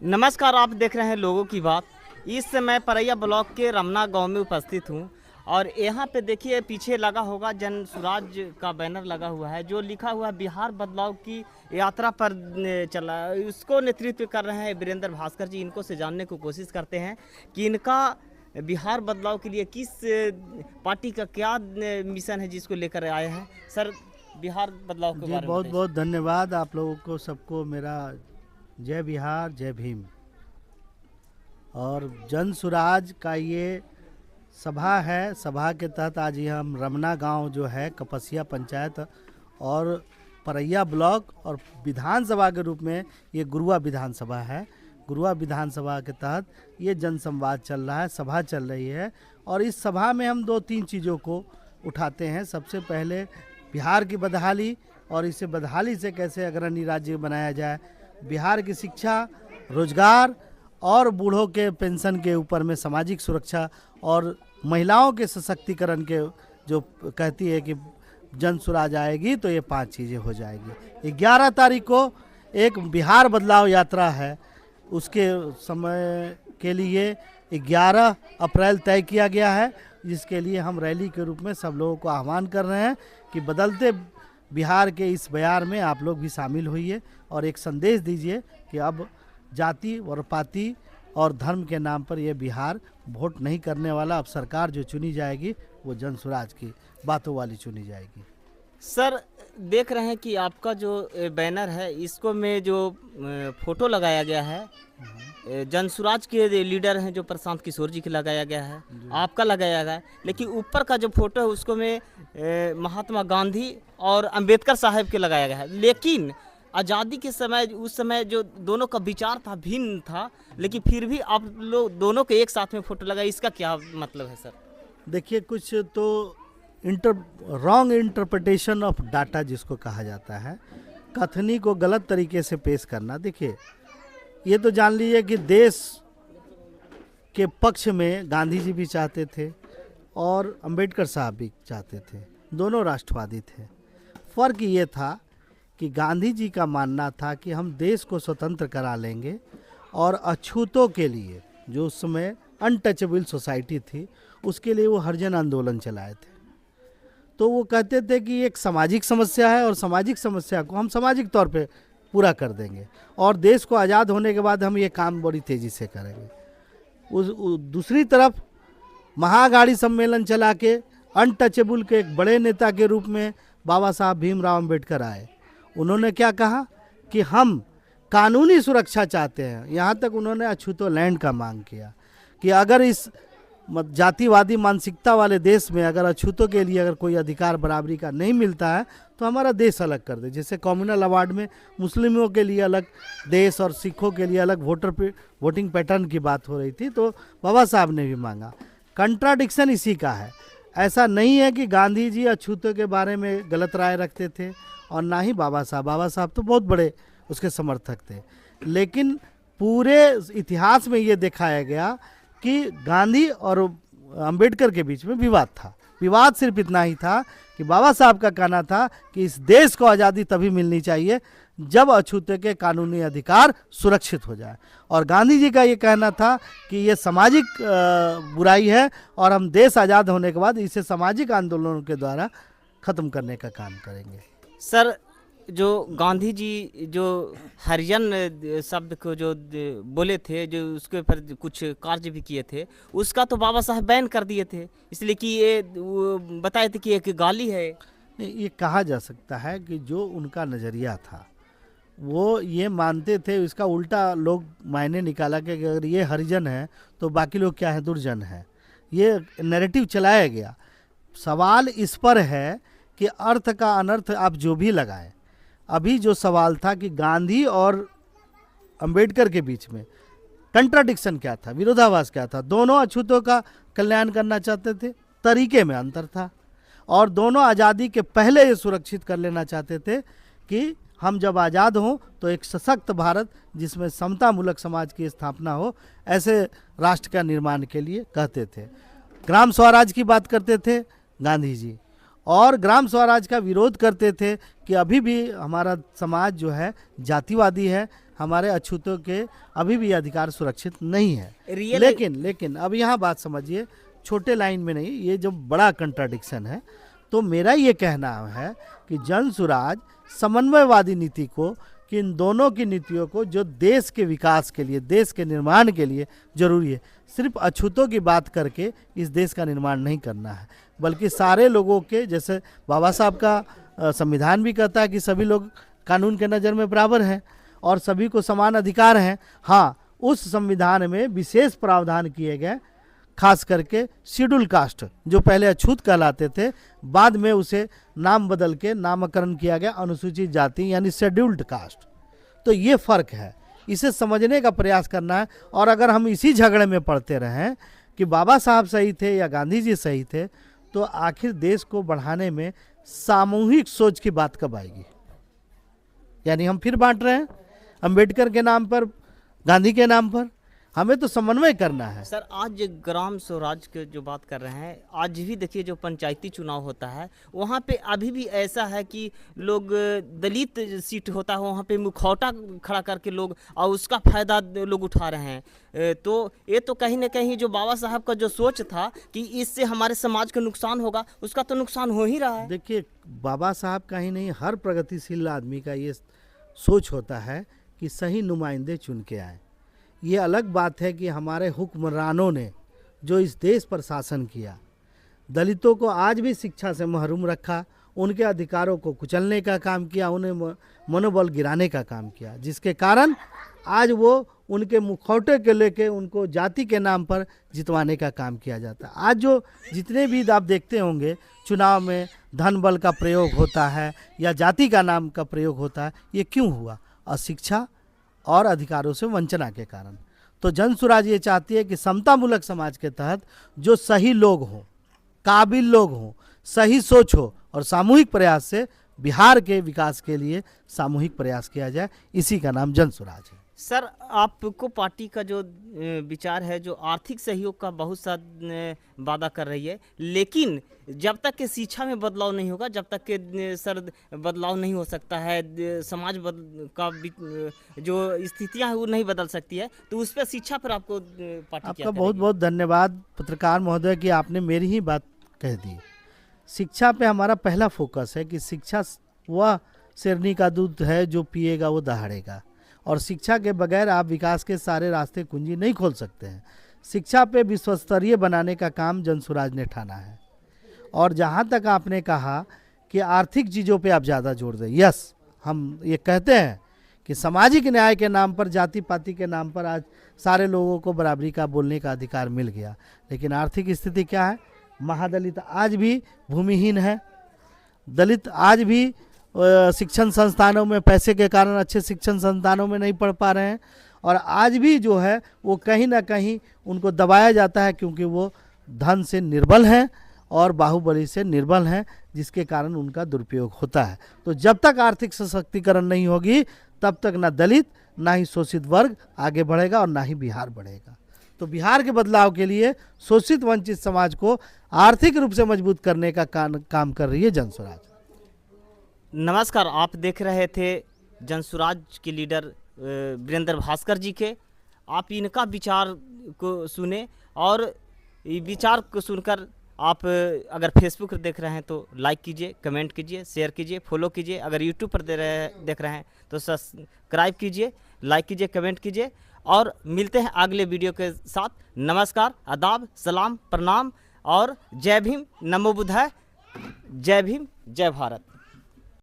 नमस्कार, आप देख रहे हैं लोगों की बात। इस समय परैया ब्लॉक के रमना गांव में उपस्थित हूं और यहाँ पे देखिए पीछे लगा होगा जन स्वराज का बैनर लगा हुआ है जो लिखा हुआ है बिहार बदलाव की यात्रा पर चला। इसको नेतृत्व कर रहे हैं वीरेंद्र भास्कर जी। इनको से जानने की कोशिश करते हैं कि इनका बिहार बदलाव के लिए किस पार्टी का क्या मिशन है जिसको लेकर आए हैं। सर, बिहार बदलाव के जी बारे में बहुत बताइए। बहुत धन्यवाद आप लोगों को सबको मेरा जय बिहार जय भीम। और जन सुराज का ये सभा है। सभा के तहत आज ये हम रमना गांव जो है कपसिया पंचायत और परैया ब्लॉक और विधानसभा के रूप में ये गुरुआ विधानसभा है। गुरुआ विधानसभा के तहत ये जन संवाद चल रहा है, सभा चल रही है। और इस सभा में हम 2-3 चीज़ों को उठाते हैं। सबसे पहले बिहार की बदहाली और इसे बदहाली से कैसे अग्रणी राज्य बनाया जाए, बिहार की शिक्षा, रोजगार और बूढ़ों के पेंशन के ऊपर में सामाजिक सुरक्षा और महिलाओं के सशक्तिकरण के जो कहती है कि जन सुराज आएगी तो ये 5 चीज़ें हो जाएगी। 11 तारीख को एक बिहार बदलाव यात्रा है, उसके समय के लिए 11 अप्रैल तय किया गया है, जिसके लिए हम रैली के रूप में सब लोगों को आह्वान कर रहे हैं कि बदलते बिहार के इस बयार में आप लोग भी शामिल होइए और एक संदेश दीजिए कि अब जाति और पाति और धर्म के नाम पर यह बिहार वोट नहीं करने वाला। अब सरकार जो चुनी जाएगी वो जन स्वराज की बातों वाली चुनी जाएगी। सर, देख रहे हैं कि आपका जो बैनर है इसको में जो फोटो लगाया गया है जन स्वराज के लीडर हैं जो प्रशांत किशोर जी की लगाया गया है, आपका लगाया गया है, लेकिन ऊपर का जो फोटो है उसको में महात्मा गांधी और अंबेडकर साहब के लगाया गया है। लेकिन आज़ादी के समय उस समय जो दोनों का विचार था भिन्न था, लेकिन फिर भी आप लोग दोनों के एक साथ में फोटो लगाए, इसका क्या मतलब है सर? देखिए, कुछ तो रॉन्ग इंटरप्रिटेशन ऑफ डाटा जिसको कहा जाता है, कथनी को गलत तरीके से पेश करना। देखिए, ये तो जान लीजिए कि देश के पक्ष में गांधी जी भी चाहते थे और अंबेडकर साहब भी चाहते थे, दोनों राष्ट्रवादी थे। फ़र्क ये था कि गांधी जी का मानना था कि हम देश को स्वतंत्र करा लेंगे और अछूतों के लिए, जो उस समय अनटचेबल सोसाइटी थी, उसके लिए वो हरिजन आंदोलन चलाए थे। तो वो कहते थे कि एक सामाजिक समस्या है और सामाजिक समस्या को हम सामाजिक तौर पे पूरा कर देंगे और देश को आज़ाद होने के बाद हम ये काम बड़ी तेज़ी से करेंगे। दूसरी तरफ महागाड़ी सम्मेलन चला के अनटचेबल के एक बड़े नेता के रूप में बाबा साहब भीमराव अम्बेडकर आए। उन्होंने क्या कहा कि हम कानूनी सुरक्षा चाहते हैं। यहाँ तक उन्होंने अछूतो लैंड का मांग किया कि अगर इस जातिवादी मानसिकता वाले देश में अगर अछूतों के लिए अगर कोई अधिकार बराबरी का नहीं मिलता है तो हमारा देश अलग कर दे। जैसे कम्युनल अवार्ड में मुस्लिमों के लिए अलग देश और सिखों के लिए अलग वोटिंग पैटर्न की बात हो रही थी, तो बाबा साहब ने भी मांगा। कंट्राडिक्शन इसी का है। ऐसा नहीं है कि गांधी जी अछूतों के बारे में गलत राय रखते थे और ना ही बाबा साहब तो बहुत बड़े उसके समर्थक थे, लेकिन पूरे इतिहास में ये दिखाया गया कि गांधी और अंबेडकर के बीच में विवाद था। विवाद सिर्फ इतना ही था कि बाबा साहब का कहना था कि इस देश को आज़ादी तभी मिलनी चाहिए जब अछूते के कानूनी अधिकार सुरक्षित हो जाए, और गांधी जी का ये कहना था कि ये सामाजिक बुराई है और हम देश आज़ाद होने के बाद इसे सामाजिक आंदोलनों के द्वारा ख़त्म करने का काम करेंगे। सर, जो गांधी जी जो हरिजन शब्द को जो बोले थे, जो उसके ऊपर कुछ कार्य भी किए थे, उसका तो बाबा साहब बैन कर दिए थे, इसलिए कि ये बताए थे कि एक गाली है। नहीं, ये कहा जा सकता है कि जो उनका नज़रिया था वो ये मानते थे, इसका उल्टा लोग मायने निकाला कि अगर ये हरिजन है तो बाकी लोग क्या है, दुर्जन है। ये नैरेटिव चलाया गया। सवाल इस पर है कि अर्थ का अनर्थ आप जो भी लगाएं। अभी जो सवाल था कि गांधी और अंबेडकर के बीच में कंट्राडिक्शन क्या था, विरोधाभास क्या था। दोनों अछूतों का कल्याण करना चाहते थे, तरीके में अंतर था, और दोनों आज़ादी के पहले ये सुरक्षित कर लेना चाहते थे कि हम जब आज़ाद हों तो एक सशक्त भारत जिसमें समतामूलक समाज की स्थापना हो, ऐसे राष्ट्र का निर्माण के लिए कहते थे। ग्राम स्वराज की बात करते थे गांधी जी, और ग्राम स्वराज का विरोध करते थे कि अभी भी हमारा समाज जो है जातिवादी है, हमारे अछूतों के अभी भी अधिकार सुरक्षित नहीं है। रियल लेकिन अब यहाँ बात समझिए, छोटे लाइन में नहीं, ये जो बड़ा कंट्राडिक्शन है। तो मेरा ये कहना है कि जन सुराज समन्वयवादी नीति को, कि इन दोनों की नीतियों को जो देश के विकास के लिए, देश के निर्माण के लिए जरूरी है, सिर्फ अछूतों की बात करके इस देश का निर्माण नहीं करना है, बल्कि सारे लोगों के, जैसे बाबा साहब का संविधान भी कहता है कि सभी लोग कानून के नज़र में बराबर हैं और सभी को समान अधिकार हैं। हाँ, उस संविधान में विशेष प्रावधान किए गए, खास करके शेड्यूल कास्ट जो पहले अछूत कहलाते थे, बाद में उसे नाम बदल के नामकरण किया गया अनुसूचित जाति यानी शेड्यूल्ड कास्ट। तो ये फर्क है, इसे समझने का प्रयास करना है। और अगर हम इसी झगड़े में पड़ते रहें कि बाबा साहब सही थे या गांधी जी सही थे, तो आखिर देश को बढ़ाने में सामूहिक सोच की बात कब आएगी? यानी हम फिर बांट रहे हैं अंबेडकर के नाम पर, गांधी के नाम पर। हमें तो समन्वय करना है। सर, आज ग्राम स्वराज के जो बात कर रहे हैं, आज भी देखिए जो पंचायती चुनाव होता है वहाँ पे अभी भी ऐसा है कि लोग, दलित सीट होता है वहाँ पे मुखौटा खड़ा करके लोग, और उसका फायदा लोग उठा रहे हैं। तो ये तो कहीं ना कहीं जो बाबा साहब का जो सोच था कि इससे हमारे समाज को नुकसान होगा, उसका तो नुकसान हो ही रहा है। देखिए, बाबा साहब का ही नहीं, हर प्रगतिशील आदमी का ये सोच होता है कि सही नुमाइंदे चुन के आए। ये अलग बात है कि हमारे हुक्मरानों ने जो इस देश पर शासन किया, दलितों को आज भी शिक्षा से महरूम रखा, उनके अधिकारों को कुचलने का काम किया, उन्हें मनोबल गिराने का काम किया, जिसके कारण आज वो उनके मुखौटे के लेके उनको जाति के नाम पर जितवाने का काम किया जाता है। आज जो जितने भी आप देखते होंगे चुनाव में धन बल का प्रयोग होता है या जाति का नाम का प्रयोग होता है, ये क्यों हुआ? अशिक्षा और अधिकारों से वंचना के कारण। तो जन सुराज ये चाहती है कि समतामूलक समाज के तहत जो सही लोग हों, काबिल लोग हों, सही सोच हो, और सामूहिक प्रयास से बिहार के विकास के लिए सामूहिक प्रयास किया जाए। इसी का नाम जन सुराज है। सर, आपको पार्टी का जो विचार है, जो आर्थिक सहयोग का बहुत सा वादा कर रही है, लेकिन जब तक के शिक्षा में बदलाव नहीं होगा, जब तक के सर बदलाव नहीं हो सकता है, समाज का जो स्थितियां हैं वो नहीं बदल सकती है, तो उस पर शिक्षा पर आपको पार्टी आपका बहुत बहुत धन्यवाद पत्रकार महोदय कि आपने मेरी ही बात कह दी। शिक्षा पे हमारा पहला फोकस है कि शिक्षा वह शेरनी का दूध है जो पिएगा वो दहाड़ेगा, और शिक्षा के बगैर आप विकास के सारे रास्ते कुंजी नहीं खोल सकते हैं। शिक्षा पे विश्वस्तरीय बनाने का काम जन सुराज ने ठाना है। और जहाँ तक आपने कहा कि आर्थिक चीज़ों पे आप ज़्यादा जोर दें, यस, हम ये कहते हैं कि सामाजिक न्याय के नाम पर, जाति पाति के नाम पर आज सारे लोगों को बराबरी का बोलने का अधिकार मिल गया, लेकिन आर्थिक स्थिति क्या है? महादलित आज भी भूमिहीन है, दलित आज भी शिक्षण संस्थानों में पैसे के कारण अच्छे शिक्षण संस्थानों में नहीं पढ़ पा रहे हैं, और आज भी जो है वो कहीं ना कहीं उनको दबाया जाता है, क्योंकि वो धन से निर्बल हैं और बाहुबली से निर्बल हैं, जिसके कारण उनका दुरुपयोग होता है। तो जब तक आर्थिक सशक्तिकरण नहीं होगी, तब तक ना दलित, ना ही शोषित वर्ग आगे बढ़ेगा और ना ही बिहार बढ़ेगा। तो बिहार के बदलाव के लिए शोषित वंचित समाज को आर्थिक रूप से मजबूत करने का काम कर रही है जन सुराज। नमस्कार, आप देख रहे थे जन सुराज के लीडर वीरेंद्र भास्कर जी के। आप इनका विचार को सुने, और विचार को सुनकर आप अगर फेसबुक पर देख रहे हैं तो लाइक कीजिए, कमेंट कीजिए, शेयर कीजिए, फॉलो कीजिए। अगर यूट्यूब पर देख रहे हैं तो सब्सक्राइब कीजिए, लाइक कीजिए, कमेंट कीजिए, और मिलते हैं अगले वीडियो के साथ। नमस्कार, आदाब, सलाम, प्रणाम, और जय भीम, नमो बुद्धाय, जय भीम, जय भारत।